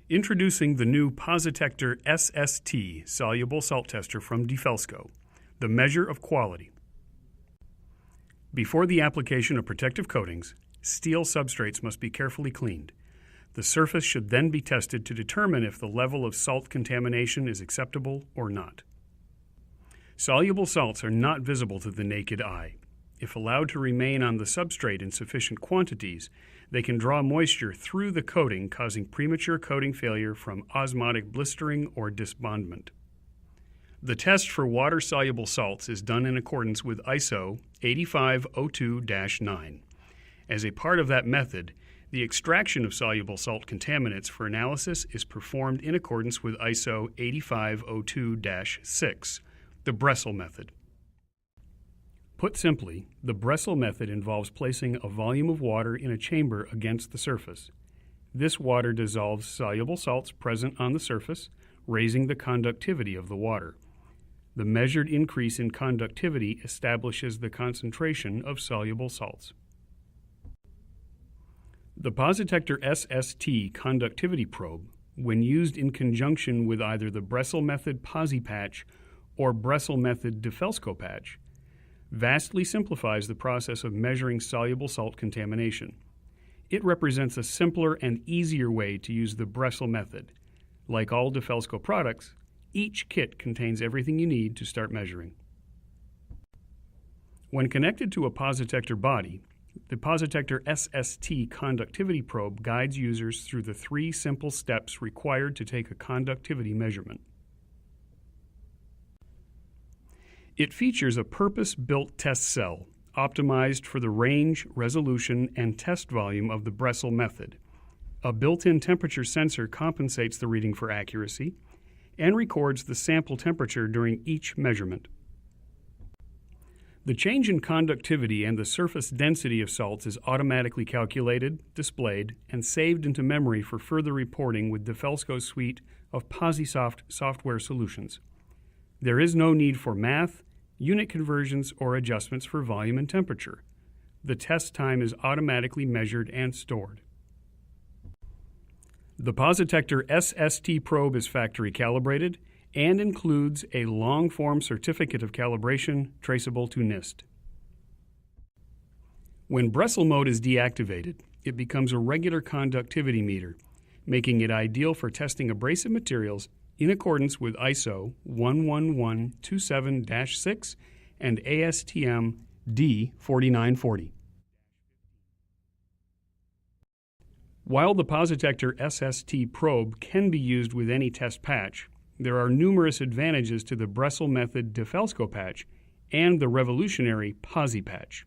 Introducing the new PosiTector SST soluble salt tester from DeFelsko, the measure of quality. Before the application of protective coatings, steel substrates must be carefully cleaned. The surface should then be tested to determine if the level of salt contamination is acceptable or not. Soluble salts are not visible to the naked eye. If allowed to remain on the substrate in sufficient quantities, they can draw moisture through the coating, causing premature coating failure from osmotic blistering or disbondment. The test for water-soluble salts is done in accordance with ISO 8502-9. As a part of that method, the extraction of soluble salt contaminants for analysis is performed in accordance with ISO 8502-6, the Breslé method. Put simply, the Breslé method involves placing a volume of water in a chamber against the surface. This water dissolves soluble salts present on the surface, raising the conductivity of the water. The measured increase in conductivity establishes the concentration of soluble salts. The PosiTector SST conductivity probe, when used in conjunction with either the Breslé method PosiPatch or Breslé method DeFelsko Patch, vastly simplifies the process of measuring soluble salt contamination. It represents a simpler and easier way to use the Breslé method. Like all DeFelsko products, each kit contains everything you need to start measuring. When connected to a PosiTector body, the PosiTector SST conductivity probe guides users through the 3 simple steps required to take a conductivity measurement. It features a purpose-built test cell, optimized for the range, resolution, and test volume of the Breslé method. A built-in temperature sensor compensates the reading for accuracy and records the sample temperature during each measurement. The change in conductivity and the surface density of salts is automatically calculated, displayed, and saved into memory for further reporting with DeFelsko's suite of PosiSoft software solutions. There is no need for math, unit conversions, or adjustments for volume and temperature. The test time is automatically measured and stored. The PosiTector SST probe is factory calibrated and includes a long-form certificate of calibration traceable to NIST. When Breslé mode is deactivated, it becomes a regular conductivity meter, making it ideal for testing abrasive materials in accordance with ISO 11127-6 and ASTM D4940. While the PosiTector SST probe can be used with any test patch, there are numerous advantages to the Breslé method DeFelsko Patch and the revolutionary PosiPatch.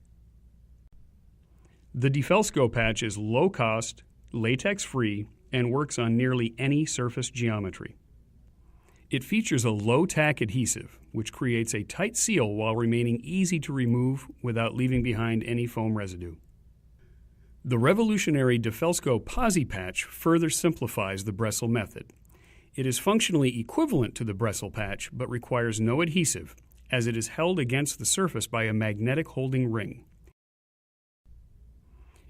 The DeFelsko Patch is low-cost, latex-free, and works on nearly any surface geometry. It features a low-tack adhesive, which creates a tight seal while remaining easy to remove without leaving behind any foam residue. The revolutionary DeFelsko PosiPatch further simplifies the Breslé method. It is functionally equivalent to the Breslé patch, but requires no adhesive, as it is held against the surface by a magnetic holding ring.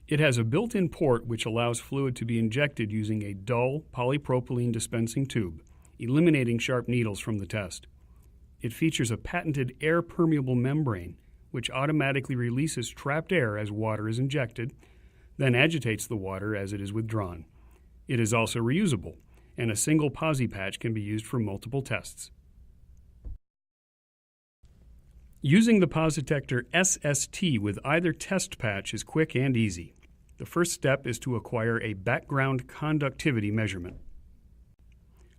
It has a built-in port which allows fluid to be injected using a dull polypropylene dispensing tube, eliminating sharp needles from the test. It features a patented air-permeable membrane, which automatically releases trapped air as water is injected, then agitates the water as it is withdrawn. It is also reusable, and a single PosiPatch can be used for multiple tests. Using the PosiTector SST with either test patch is quick and easy. The first step is to acquire a background conductivity measurement.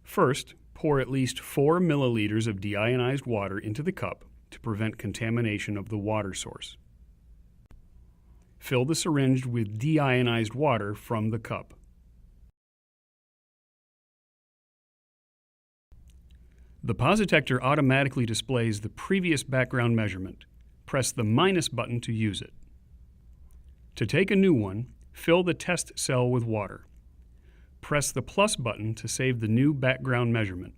First, pour at least 4 milliliters of deionized water into the cup to prevent contamination of the water source. Fill the syringe with deionized water from the cup. The PosiTector automatically displays the previous background measurement. Press the minus button to use it. To take a new one, fill the test cell with water. Press the plus button to save the new background measurement.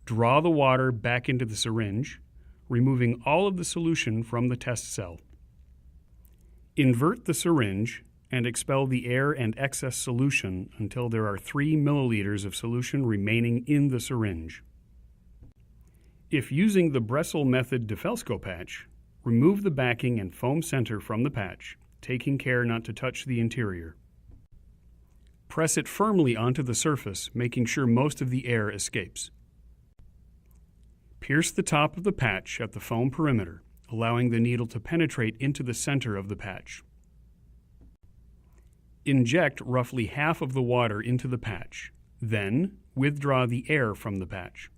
Draw the water back into the syringe, removing all of the solution from the test cell. Invert the syringe and expel the air and excess solution until there are 3 milliliters of solution remaining in the syringe. If using the Breslе method DeFelsko Patch, remove the backing and foam center from the patch, taking care not to touch the interior. Press it firmly onto the surface, making sure most of the air escapes. Pierce the top of the patch at the foam perimeter, allowing the needle to penetrate into the center of the patch. Inject roughly half of the water into the patch, then withdraw the air from the patch.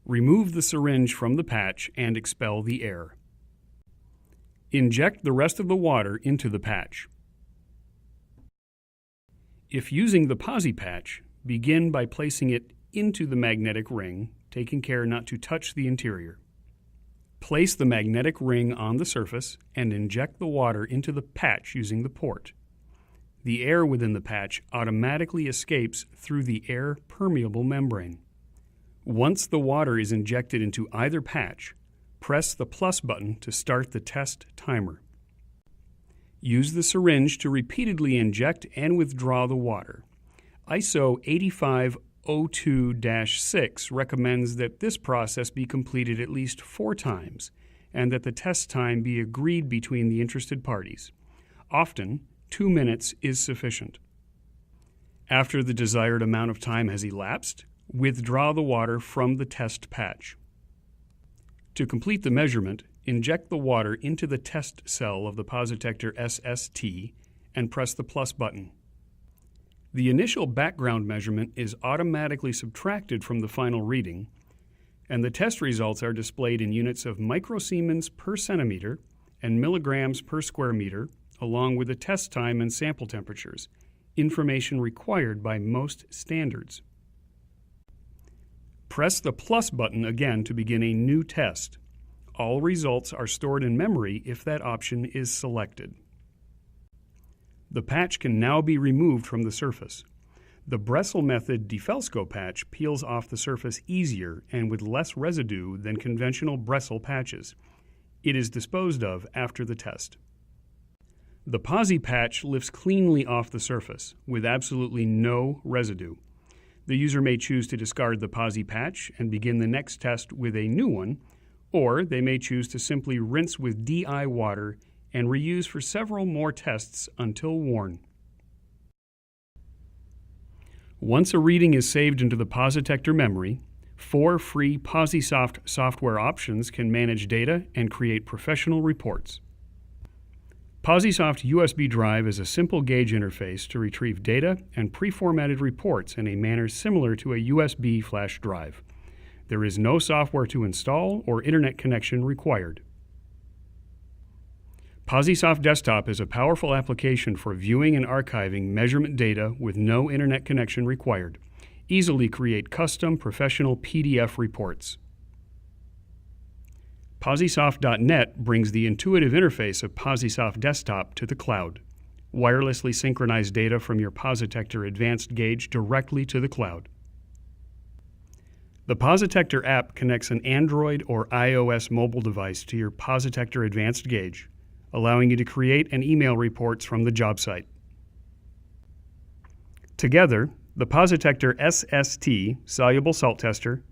Remove the syringe from the patch and expel the air. Inject the rest of the water into the patch. If using the PosiPatch, begin by placing it into the magnetic ring, taking care not to touch the interior. Place the magnetic ring on the surface and inject the water into the patch using the port. The air within the patch automatically escapes through the air-permeable membrane. Once the water is injected into either patch, press the plus button to start the test timer. Use the syringe to repeatedly inject and withdraw the water. ISO 8502-6 recommends that this process be completed at least 4 times and that the test time be agreed between the interested parties. Often, 2 minutes is sufficient. After the desired amount of time has elapsed, withdraw the water from the test patch. To complete the measurement, inject the water into the test cell of the PosiTector SST and press the plus button. The initial background measurement is automatically subtracted from the final reading, and the test results are displayed in units of microsiemens per centimeter and milligrams per square meter, along with the test time and sample temperatures, information required by most standards. Press the plus button again to begin a new test. All results are stored in memory if that option is selected. The patch can now be removed from the surface. The Breslе method DeFelsko Patch peels off the surface easier and with less residue than conventional Bresle patches. It is disposed of after the test. The PosiPatch lifts cleanly off the surface with absolutely no residue. The user may choose to discard the PosiPatch and begin the next test with a new one, or they may choose to simply rinse with DI water and reuse for several more tests until worn. Once a reading is saved into the PosiTector memory, 4 free PosiSoft software options can manage data and create professional reports. PosiSoft USB Drive is a simple gauge interface to retrieve data and pre-formatted reports in a manner similar to a USB flash drive. There is no software to install or internet connection required. PosiSoft Desktop is a powerful application for viewing and archiving measurement data with no internet connection required. Easily create custom professional PDF reports. PosiSoft.net brings the intuitive interface of PosiSoft Desktop to the cloud. Wirelessly synchronize data from your PosiTector Advanced Gauge directly to the cloud. The PosiTector app connects an Android or iOS mobile device to your PosiTector Advanced Gauge, allowing you to create and email reports from the job site. Together, the PosiTector SST soluble salt tester,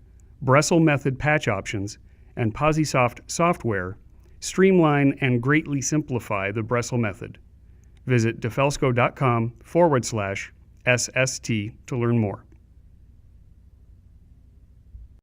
Breslе method patch options, and PosiSoft software streamline and greatly simplify the Bresle method. Visit defelsko.com/SST to learn more.